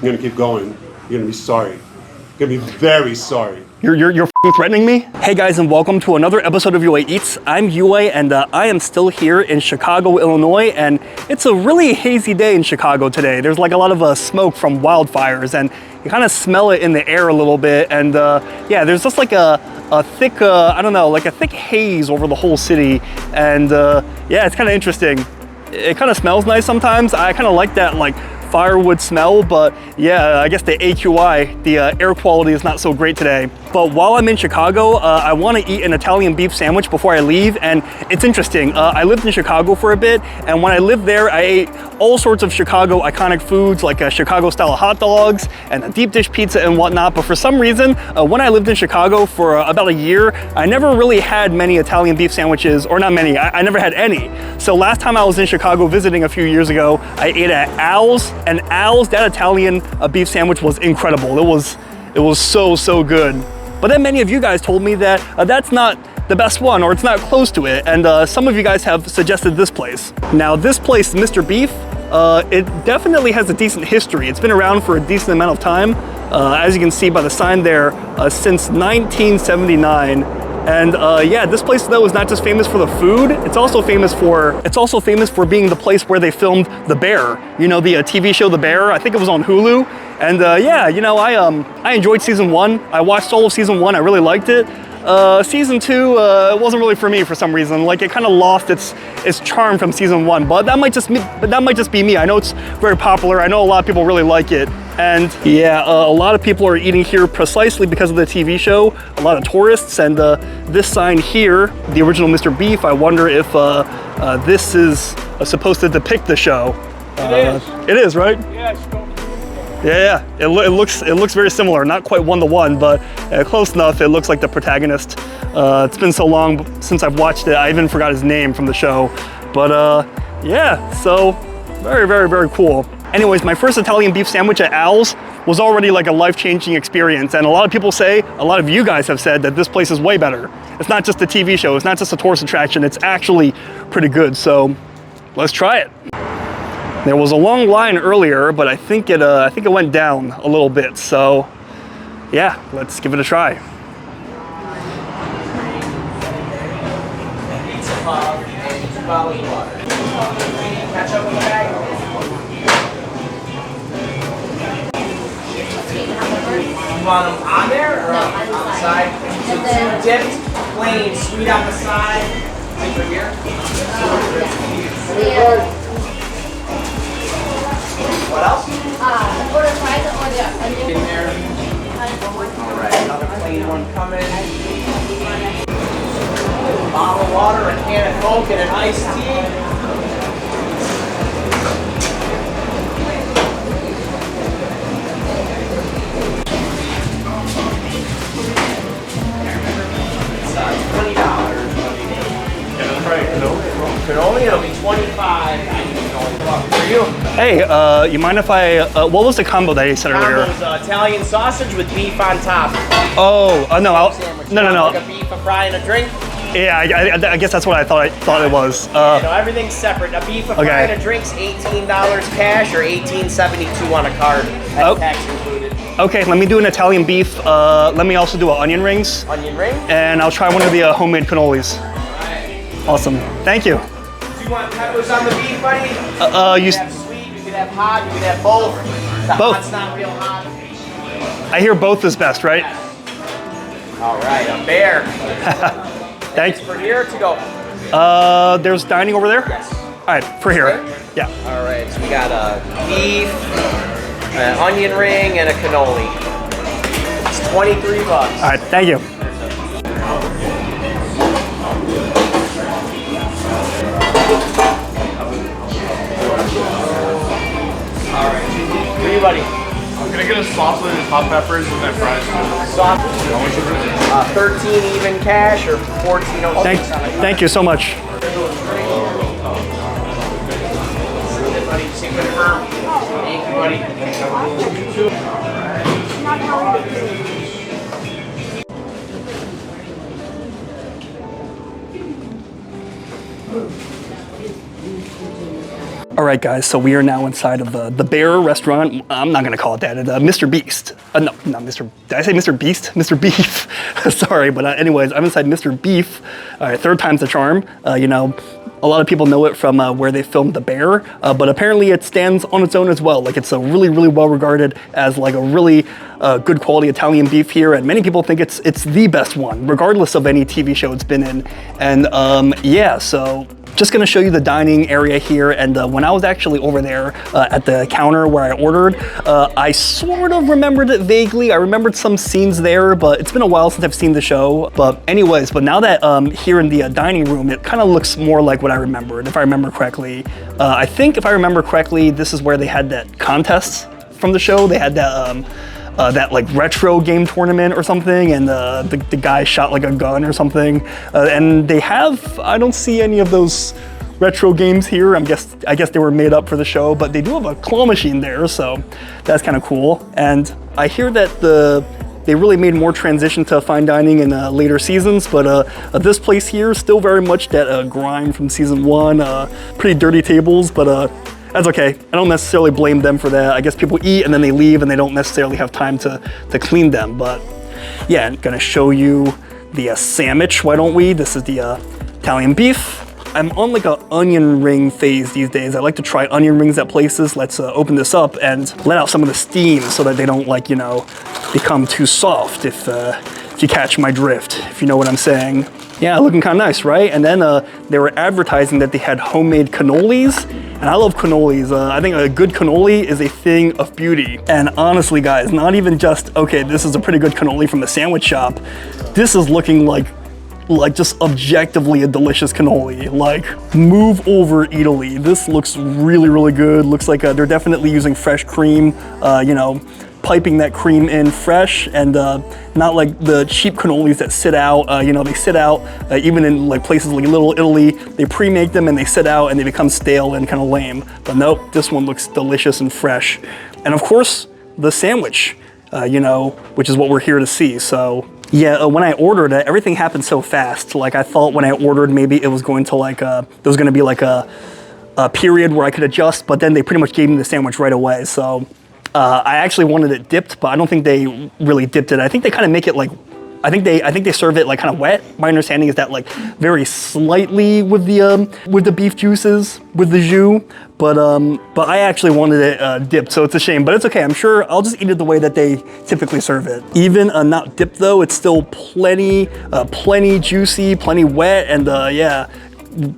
you're gonna keep going, you're gonna be sorry. You're gonna be very sorry. You're f***ing threatening me? Hey guys, and welcome to another episode of UA Eats. I'm UA, and I am still here in Chicago, Illinois, and it's a really hazy day in Chicago today. There's like a lot of smoke from wildfires, and you kind of smell it in the air a little bit, and yeah, there's just like a thick, I don't know, like a thick haze over the whole city, and yeah, it's kind of interesting. It kind of smells nice sometimes. I kind of like that like firewood smell, but yeah, I guess the AQI, the air quality is not so great today. But while I'm in Chicago, I want to eat an Italian beef sandwich before I leave, and it's interesting. I lived in Chicago for a bit, and when I lived there, I ate all sorts of Chicago iconic foods like Chicago-style hot dogs and a deep dish pizza and whatnot, but for some reason, when I lived in Chicago for about a year, I never really had many Italian beef sandwiches, or not many, I never had any. So last time I was in Chicago visiting a few years ago, I ate at Al's, and Al's, that Italian beef sandwich was incredible. It was so good. But then many of you guys told me that that's not the best one, or it's not close to it, and some of you guys have suggested this place. Now this place, Mr. Beef, it definitely has a decent history. It's been around for a decent amount of time, as you can see by the sign there, since 1979. And yeah, this place though is not just famous for the food, it's also famous for being the place where they filmed The Bear. You know, the TV show The Bear, I think it was on Hulu. And yeah, you know, I enjoyed season 1. I watched all of season 1, I really liked it. Season 2, it wasn't really for me for some reason. Like, it kind of lost its charm from season 1, but that might just be me. I know it's very popular. I know a lot of people really like it. And yeah, a lot of people are eating here precisely because of the TV show. A lot of tourists, and this sign here, the original Mr. Beef, I wonder if this is supposed to depict the show. It is. It is, right? Yeah, it's cool. Yeah, it looks very similar. Not quite one-to-one, but close enough. It looks like the protagonist. It's been so long since I've watched it, I even forgot his name from the show. But yeah, so very cool. Anyways, my first Italian beef sandwich at Al's was already like a life-changing experience, and a lot of people say, a lot of you guys have said that this place is way better. It's not just a TV show, it's not just a tourist attraction, it's actually pretty good, so let's try it. There was a long line earlier, but I think it went down a little bit, so yeah, let's give it a try. You want them on there or on the side? So 2 dipped, plain, sweet on the side. Over here. What else? Order fries or the onion. In there. All right, another plain one coming. A bottle of water, a can of Coke, and an iced tea. Cannoli, it'll be 25. For you. Hey, you mind if I, what was the combo that you said earlier? Combo's Italian sausage with beef on top. Oh, no, no. Like a beef, a fry, and a drink. Yeah, I guess that's what I thought it was. You know, everything's separate. A beef, a fry, and a drink's $18 cash or $18.72 on a card. That's tax included. Okay, let me do an Italian beef. Let me also do onion rings. Onion ring? And I'll try one of the homemade cannolis. Awesome, thank you. Do you want peppers on the beef, buddy? You could have sweet, you could have hot, you could have both. The both. Hot's not real hot. I hear both is best, right? All right, a bear. Thanks. For here to go. There's dining over there? Yes. All right, for here. Yeah. All right, so we got a beef, an onion ring, and a cannoli. It's $23. All right, thank you. For you, buddy. I'm gonna get a sausage, hot peppers, and then fries. Sausage. 13 even cash or 14. Thank you so much. Thank you, buddy. All right, guys, so we are now inside of the Bear restaurant. I'm not gonna call it that, Mr. Beast. No, not Mr. Did I say Mr. Beast? Mr. Beef. Sorry, but anyways, I'm inside Mr. Beef. All right, third time's the charm. You know, a lot of people know it from where they filmed The Bear, but apparently it stands on its own as well. Like, it's a really, really well regarded as like a really good quality Italian beef here, and many people think it's the best one, regardless of any TV show it's been in. And yeah, so just gonna show you the dining area here. And when I was actually over there at the counter where I ordered, I sort of remembered it vaguely. I remembered some scenes there, but it's been a while since I've seen the show. But anyways, but now that here in the dining room, it kind of looks more like what I remembered, if I remember correctly. I think if I remember correctly, this is where they had that contest from the show. They had that like retro game tournament or something, and the guy shot like a gun or something. And they have, I don't see any of those retro games here. I guess they were made up for the show, but they do have a claw machine there, so that's kind of cool. And I hear that they really made more transition to fine dining in later seasons, but this place here is still very much that grind from season 1. Pretty dirty tables, but that's okay. I don't necessarily blame them for that. I guess people eat and then they leave and they don't necessarily have time to clean them. But yeah, I'm gonna show you the sandwich, why don't we? This is the Italian beef. I'm on like an onion ring phase these days. I like to try onion rings at places. Let's open this up and let out some of the steam so that they don't, like, you know, become too soft, if you catch my drift, if you know what I'm saying. Yeah, looking kind of nice, right? And then they were advertising that they had homemade cannolis, and I love cannolis. I think a good cannoli is a thing of beauty. And honestly, guys, not even just, okay, this is a pretty good cannoli from the sandwich shop. This is looking like just objectively a delicious cannoli. Like, move over Italy. This looks really, really good. Looks like they're definitely using fresh cream, you know, piping that cream in fresh, and not like the cheap cannolis that sit out. You know, they sit out even in like places like Little Italy. They pre-make them and they sit out and they become stale and kind of lame. But nope, this one looks delicious and fresh. And of course, the sandwich, you know, which is what we're here to see. So yeah, when I ordered it, everything happened so fast. Like, I thought when I ordered, maybe it was going to like, there was gonna be like a period where I could adjust, but then they pretty much gave me the sandwich right away. So I actually wanted it dipped, but I don't think they really dipped it. I think they kind of make it like, I think they serve it like kind of wet. My understanding is that like very slightly with the beef juices, with the jus, but I actually wanted it dipped, so it's a shame, but it's okay. I'm sure I'll just eat it the way that they typically serve it. Even not dipped though, it's still plenty juicy, plenty wet, and yeah,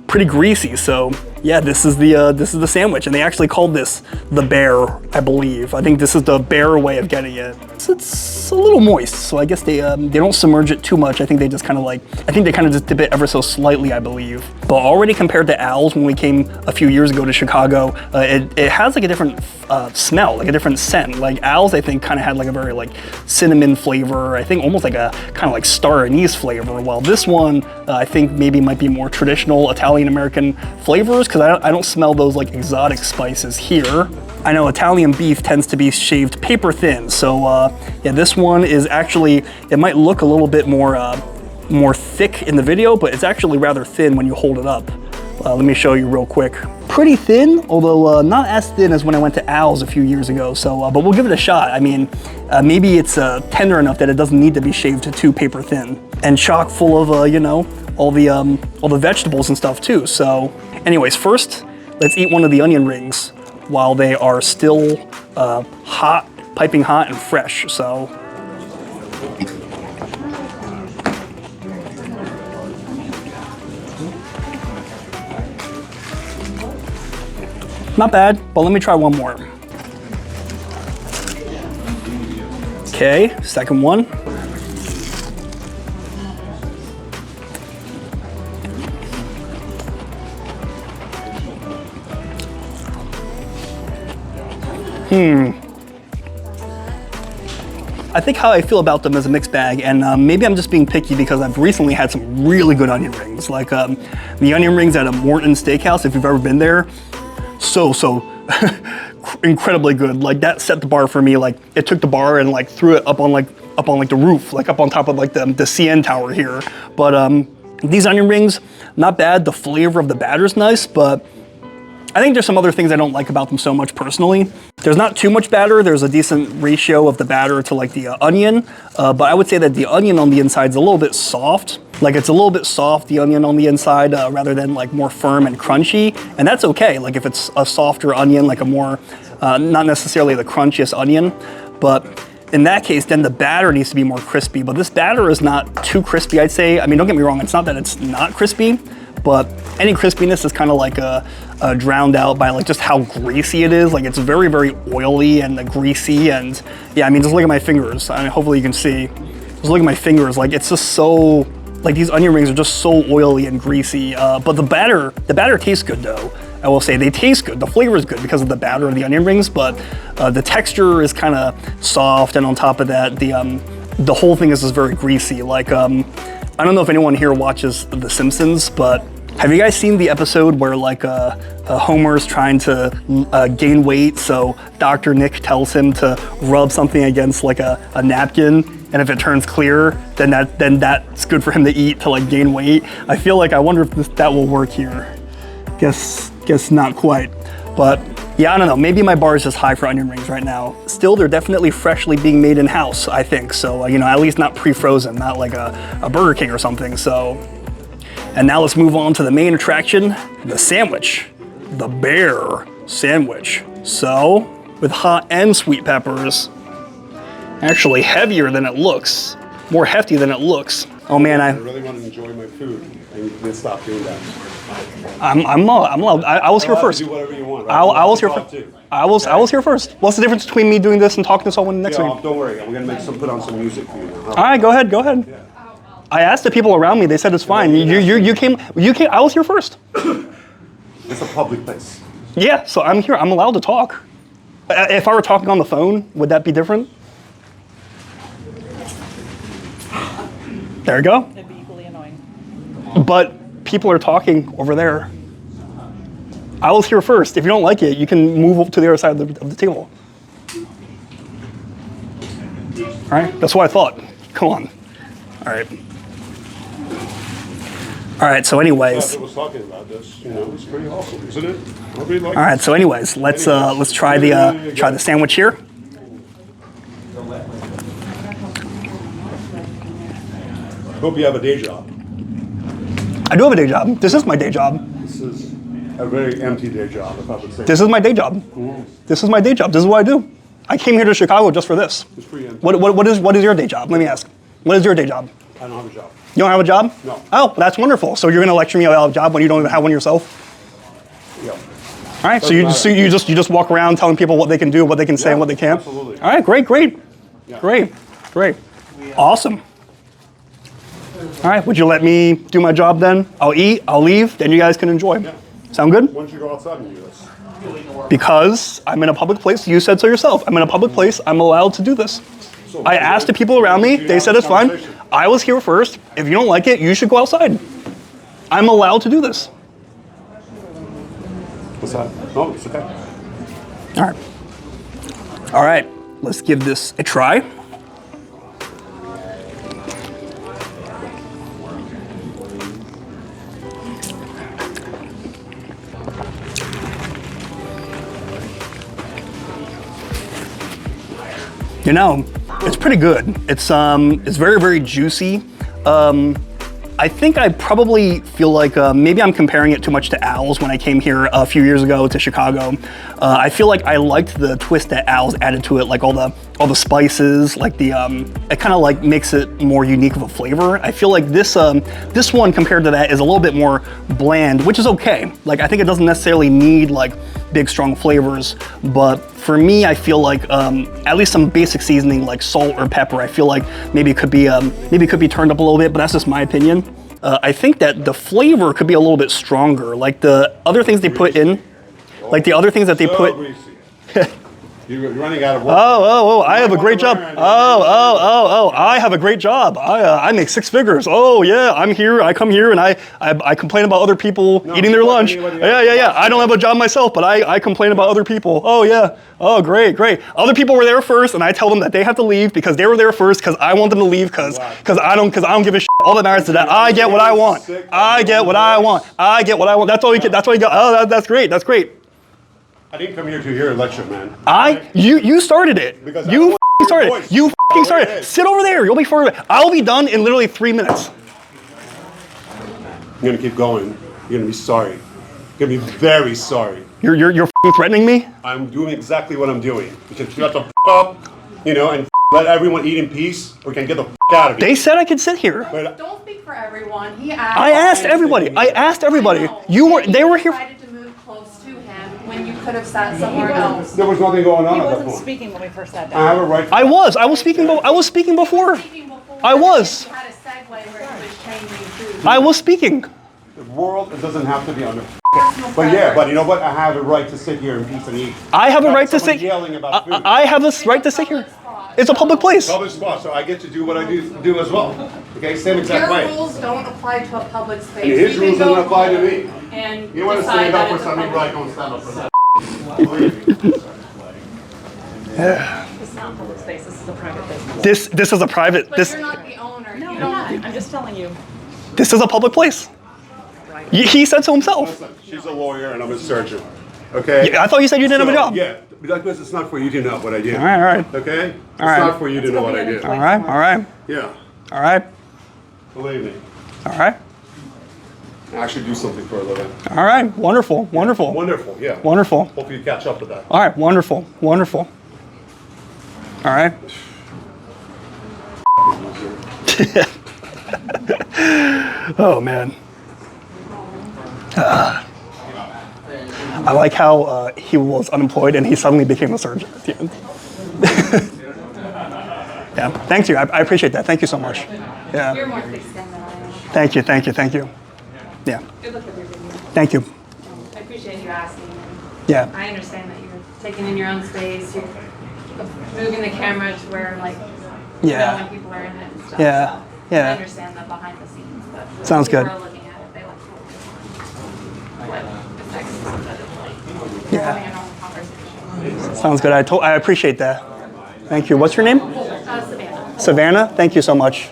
pretty greasy. So yeah, this is the sandwich, and they actually called this the Bear, I believe. I think this is the Bear way of getting it. It's a little moist, so I guess they don't submerge it too much. I think they just kind of like, I think they kind of just dip it ever so slightly, I believe. But already compared to Al's when we came a few years ago to Chicago, it has like a different smell, like a different scent. Like Al's, I think, kind of had like a very like cinnamon flavor. I think almost like a kind of like star anise flavor. While this one, I think maybe might be more traditional Italian-American flavors, because I don't smell those like exotic spices here. I know Italian beef tends to be shaved paper thin, so yeah, this one is actually, it might look a little bit more thick in the video, but it's actually rather thin when you hold it up. Let me show you real quick. Pretty thin, although not as thin as when I went to Al's a few years ago. So, but we'll give it a shot. I mean, maybe it's tender enough that it doesn't need to be shaved too paper thin, and chock full of you know, all the vegetables and stuff too. So, anyways, first let's eat one of the onion rings while they are still hot, piping hot and fresh. So. Not bad, but let me try one more. Okay, second one. I think how I feel about them is a mixed bag, and maybe I'm just being picky because I've recently had some really good onion rings, like the onion rings at a Morton Steakhouse, if you've ever been there. So incredibly good. Like, that set the bar for me. Like, it took the bar and like threw it up on the roof, like up on top of like the CN tower here. But these onion rings, not bad. The flavor of the batter's nice, but I think there's some other things I don't like about them so much personally. There's not too much batter. There's a decent ratio of the batter to like the onion, but I would say that the onion on the inside is a little bit soft. Like it's a little bit soft, the onion on the inside, rather than like more firm and crunchy. And that's okay. Like if it's a softer onion, like a more, not necessarily the crunchiest onion, but in that case, then the batter needs to be more crispy. But this batter is not too crispy, I'd say. I mean, don't get me wrong. It's not that it's not crispy, but any crispiness is kind of like drowned out by like just how greasy it is. Like it's very, very oily and greasy. And yeah, I mean, just look at my fingers. I mean, hopefully you can see. Just look at my fingers. Like it's just so, like these onion rings are just so oily and greasy. But the batter tastes good though. I will say they taste good. The flavor is good because of the batter of the onion rings, but the texture is kind of soft. And on top of that, the whole thing is just very greasy. Like, I don't know if anyone here watches The Simpsons, but have you guys seen the episode where like Homer's trying to gain weight, so Dr. Nick tells him to rub something against like a napkin, and if it turns clear, then that's good for him to eat to like gain weight? I feel like I wonder if that will work here. Guess not quite, but yeah, I don't know. Maybe my bar is just high for onion rings right now. Still, they're definitely freshly being made in-house, I think. So, you know, at least not pre-frozen, not like a Burger King or something. So, and now let's move on to the main attraction, the sandwich, the bear sandwich. So, with hot and sweet peppers, actually heavier than it looks, more hefty than it looks. Oh man, I really want to enjoy my food, and you can stop doing that. I'm allowed. I was here first. Do whatever you want. I was here first. I was here first. What's the difference between me doing this and talking to someone next to me? Don't worry. We're gonna put on some music for you now. All right, go ahead. Yeah. I asked the people around me. They said it's fine. You came. I was here first. It's a public place. Yeah, so I'm here. I'm allowed to talk. If I were talking on the phone, would that be different? There you go. It'd be equally annoying. But people are talking over there. I was here first. If you don't like it, you can move to the other side of the table. All right, that's what I thought. Come on. All right. All right, so anyways. I was talking about this, you know, it's pretty awesome, isn't it? Nobody likes All right, so anyways, let's try the sandwich here. Hope you have a day job. I do have a day job. This is my day job. This is a very empty day job, if I would say. This is my day job. Mm-hmm. This is my day job. This is what I do. I came here to Chicago just for this. It's pretty empty. What is your day job? Let me ask. What is your day job? I don't have a job. You don't have a job? No. Oh, that's wonderful. So you're going to lecture me about a job when you don't even have one yourself? Yeah. All right. So you just walk around telling people what they can do, what they can say, and what they can't. Absolutely. All right. Great. Yeah. Great. Awesome. All right. Would you let me do my job then? I'll eat. I'll leave. Then you guys can enjoy. Yeah. Sound good? Why don't you go outside and do this? Because I'm in a public place. You said so yourself. I'm in a public place. I'm allowed to do this. So, I asked the people around me. They said it's fine. I was here first. If you don't like it, you should go outside. I'm allowed to do this. What's that? No, it's okay. All right. Let's give this a try. You know, it's pretty good. It's very, very juicy. I think I probably feel like maybe I'm comparing it too much to Al's when I came here a few years ago to Chicago. I feel like I liked the twist that Al's added to it, like all the spices, like it kind of like makes it more unique of a flavor. I feel like this one compared to that is a little bit more bland, which is okay. Like I think it doesn't necessarily need like big strong flavors, but for me, I feel like at least some basic seasoning like salt or pepper, I feel like maybe it could be turned up a little bit, but that's just my opinion. I think that the flavor could be a little bit stronger. Like the other things they put in, like the other things that they put. You're running out of work. Oh, I have a great job. I have a great job. I make 6 figures. Oh yeah, I'm here, I come here and I complain about other people eating their lunch. Yeah. I don't have a job myself, but I complain about other people. Oh yeah. Oh great. Other people were there first and I tell them that they have to leave because they were there first because I want them to leave because I don't give a shit. All that matters is that I get what I want. I get what I want. That's all you get. Oh, that's great. I didn't come here to hear a lecture, man. You started it. Because I You don't want f***ing started your it. voice. You f***ing started Go it. ahead. Sit over there. You'll be far. I'll be done in literally 3 minutes. You're gonna keep going. You're gonna be sorry. You're gonna be very sorry. You're f***ing threatening me? I'm doing exactly what I'm doing. You can shut the f up, you know, and let everyone eat in peace, or we can get the f out of here. They said I could sit here. But Don't speak for everyone. He asked. I asked everybody. I asked everybody. They were here. Decided to move close to him when you could have sat somewhere else. there was nothing going on He at that wasn't point. speaking when we first sat I down. have a right. I was speaking before. I was. You had a segue where he was changing food. I was speaking. The world doesn't have to be under. But yeah, but you know what? I have a right to sit here in peace and eat. I have a Not right to someone sit. yelling about food. I have a right to sit here. It's a public place. Public spot, so I get to do what I do as well. Okay, same exact Your way. rules don't apply to a public space. And his You can rules go don't apply to home me. And You want to decide stand that up for it's a something, public right? Don't stand up for that. Believe me. This is not a public space. This is a private business. This is a private. But This you're not the owner. No, you I'm don't. not. I'm just telling you. this is a public place. He said so himself. Listen, she's a lawyer and I'm a surgeon. Okay? I thought you said you didn't have a job. Yeah, because it's not for you to know what I do. All right. Okay? It's right. not for you to know what I do. All right. Yeah, All right. believe me. All right. I actually do something for a living. All right. Wonderful. Wonderful. Wonderful, yeah. Wonderful. Hope you catch up with that. All right. Wonderful. Wonderful. All right. Oh man. I like how he was unemployed and he suddenly became a surgeon at the end. Yeah. Thank you. I appreciate that. Thank you so much. Yeah. You're more thick skinned than I am. Thank you. Thank you. Thank you. Yeah. Good luck with your video. Thank you. I appreciate you asking. Yeah. I understand that you're taking in your own space. You're moving the camera to where, like, you know, when people are in it and stuff. Yeah. So Yeah. I understand that behind the scenes, but when Sounds people good. are looking at it, they like to focus on what affects them instead of like Yeah. having a normal conversation. Sounds good. I appreciate that. Thank you. What's your name? Savannah. Savannah. Thank you so much.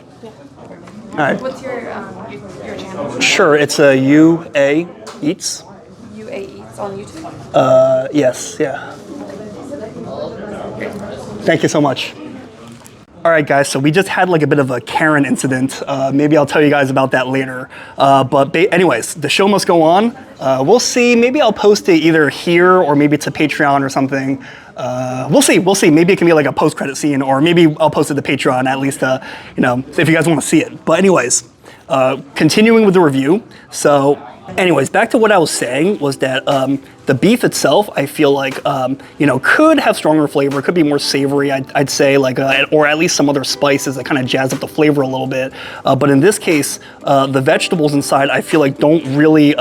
All right. What's your channel? Sure. It's a UA Eats. UA Eats on YouTube. Yes. Yeah. Thank you so much. All right, guys, so we just had like a bit of a Karen incident. Maybe I'll tell you guys about that later. Anyways, the show must go on. We'll see. Maybe I'll post it either here or maybe to Patreon or something. We'll see. Maybe it can be like a post-credit scene, or maybe I'll post it to Patreon at least, you know, if you guys want to see it. But anyways, continuing with the review. So anyways, back to what I was saying was that the beef itself, I feel like, you know, could have stronger flavor, could be more savory, I'd say, like, or at least some other spices that kind of jazz up the flavor a little bit. But in this case, the vegetables inside, I feel like don't really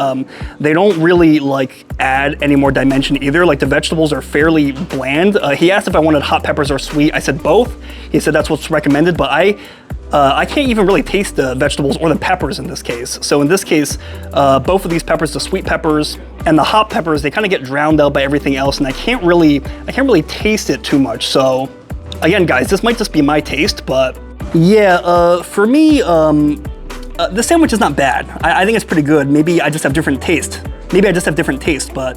like add any more dimension either. Like the vegetables are fairly bland. He asked if I wanted hot peppers or sweet. I said both. He said that's what's recommended, but I can't even really taste the vegetables or the peppers in this case. So in this case, both of these peppers, the sweet peppers and the hot peppers, they kind of get drowned out by everything else, and I can't really taste it too much. So again, guys, this might just be my taste, but yeah, for me, the sandwich is not bad. I think it's pretty good. Maybe I just have different taste. But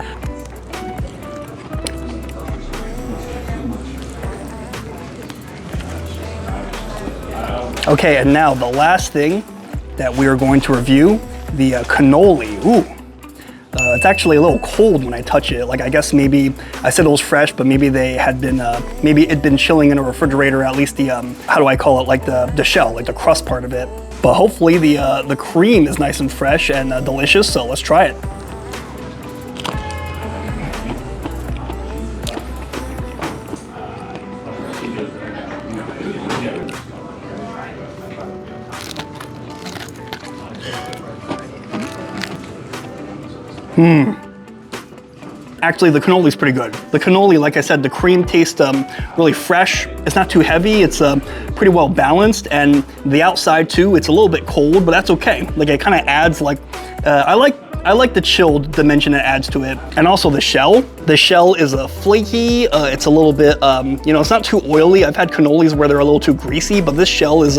okay, and now the last thing that we are going to review, the cannoli. Ooh, it's actually a little cold when I touch it. Like, I guess maybe I said it was fresh, but maybe they had been, maybe it'd been chilling in a refrigerator, at least the, how do I call it? Like the shell, like the crust part of it. But hopefully the cream is nice and fresh and delicious, so let's try it. Actually, the cannoli is pretty good. The cannoli, like I said, the cream tastes really fresh It's not too heavy. It's pretty well balanced, and the outside too. It's a little bit cold, but that's okay. Like it kind of adds like I like the chilled dimension it adds to it. And also the shell. The shell is flaky. It's a little bit, you know, it's not too oily. I've had cannolis where they're a little too greasy, but this shell is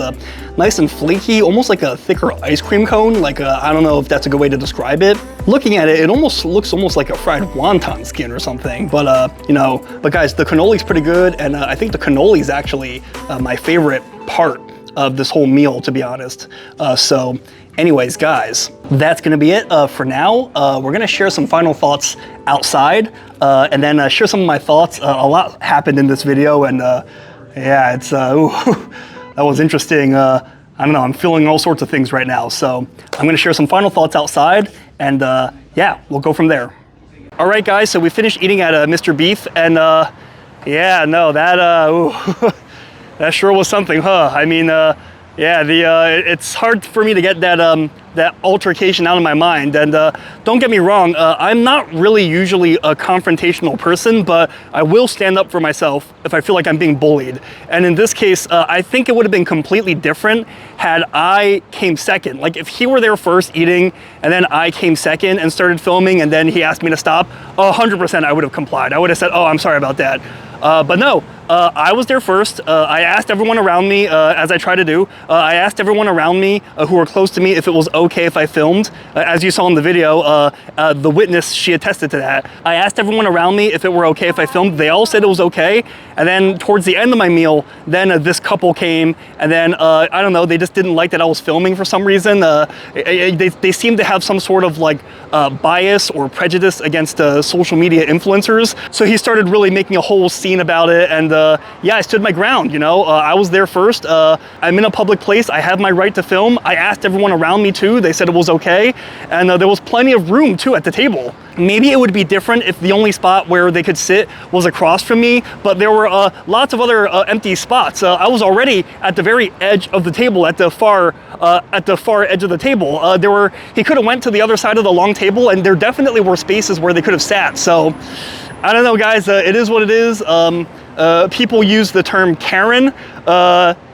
nice and flaky, almost like a thicker ice cream cone. Like, I don't know if that's a good way to describe it. Looking at it, it almost looks like a fried wonton skin or something. But, you know, but guys, the cannoli's pretty good. And I think the cannoli is actually my favorite part of this whole meal, to be honest. So anyways, guys, that's gonna be it for now. We're gonna share some final thoughts outside and then share some of my thoughts. A lot happened in this video, and yeah, it's, ooh, that was interesting. I don't know, I'm feeling all sorts of things right now. So I'm gonna share some final thoughts outside, and yeah, we'll go from there. All right, guys, so we finished eating at Mr. Beef, and yeah, no, that, ooh, that sure was something, huh? I mean, yeah, it's hard for me to get that that altercation out of my mind. And don't get me wrong, I'm not really usually a confrontational person, but I will stand up for myself if I feel like I'm being bullied. And in this case, I think it would have been completely different had I came second. Like if he were there first eating, and then I came second and started filming, and then he asked me to stop, 100% I would have complied. I would have said, oh, I'm sorry about that. But no, I was there first. I asked everyone around me, as I try to do, I asked everyone around me who were close to me if it was okay if I filmed. As you saw in the video, the witness, she attested to that. I asked everyone around me if it were okay if I filmed. They all said it was okay. And then towards the end of my meal, then this couple came, and then, I don't know, they just didn't like that I was filming for some reason. They seemed to have some sort of like bias or prejudice against social media influencers. So he started really making a whole scene about it, and yeah, I stood my ground, you know. I was there first. I'm in a public place. I have my right to film. I asked everyone around me too. They said it was okay, and there was plenty of room too at the table. Maybe it would be different if the only spot where they could sit was across from me, but there were lots of other empty spots. I was already at the very edge of the table, at the far edge of the table. He could have went to the other side of the long table, and there definitely were spaces where they could have sat. So I don't know, guys. It is what it is. People use the term Karen.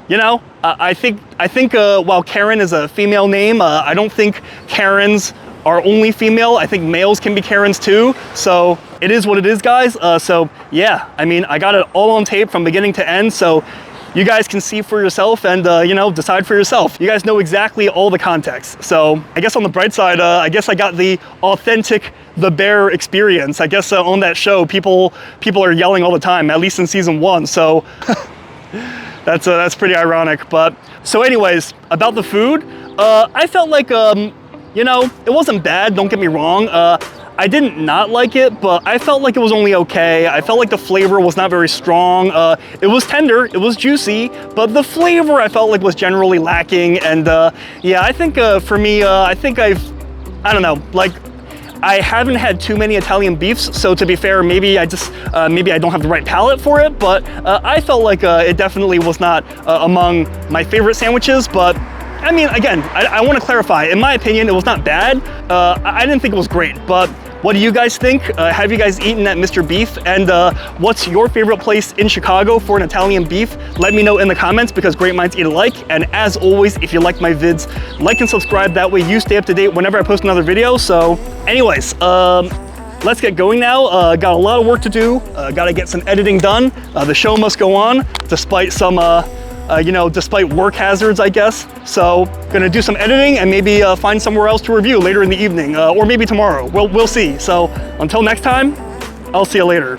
You know, I think while Karen is a female name, I don't think Karens are only female. I think males can be Karens too. So it is what it is, guys. So yeah, I mean, I got it all on tape from beginning to end. So you guys can see for yourself and, you know, decide for yourself. You guys know exactly all the context. So I guess on the bright side, I guess I got the authentic The Bear experience. I guess on that show, people are yelling all the time, at least in season 1. So that's pretty ironic. But so anyways, about the food, I felt like, you know, it wasn't bad, don't get me wrong. I didn't not like it, but I felt like it was only okay. I felt like the flavor was not very strong. It was tender, it was juicy, but the flavor I felt like was generally lacking. And yeah, I think for me, I think I don't know, like, I haven't had too many Italian beefs, so to be fair, maybe I don't have the right palate for it, but I felt like it definitely was not among my favorite sandwiches. But I mean, again, I want to clarify, in my opinion, it was not bad. I didn't think it was great, but what do you guys think? Have you guys eaten at Mr. Beef? And what's your favorite place in Chicago for an Italian beef? Let me know in the comments, because great minds eat alike. And as always, if you like my vids, like and subscribe. That way you stay up to date whenever I post another video. So anyways, let's get going now. Got a lot of work to do. Got to get some editing done. The show must go on, despite some, you know, despite work hazards, I guess. So gonna do some editing and maybe find somewhere else to review later in the evening, or maybe tomorrow. We'll see. So until next time, I'll see you later.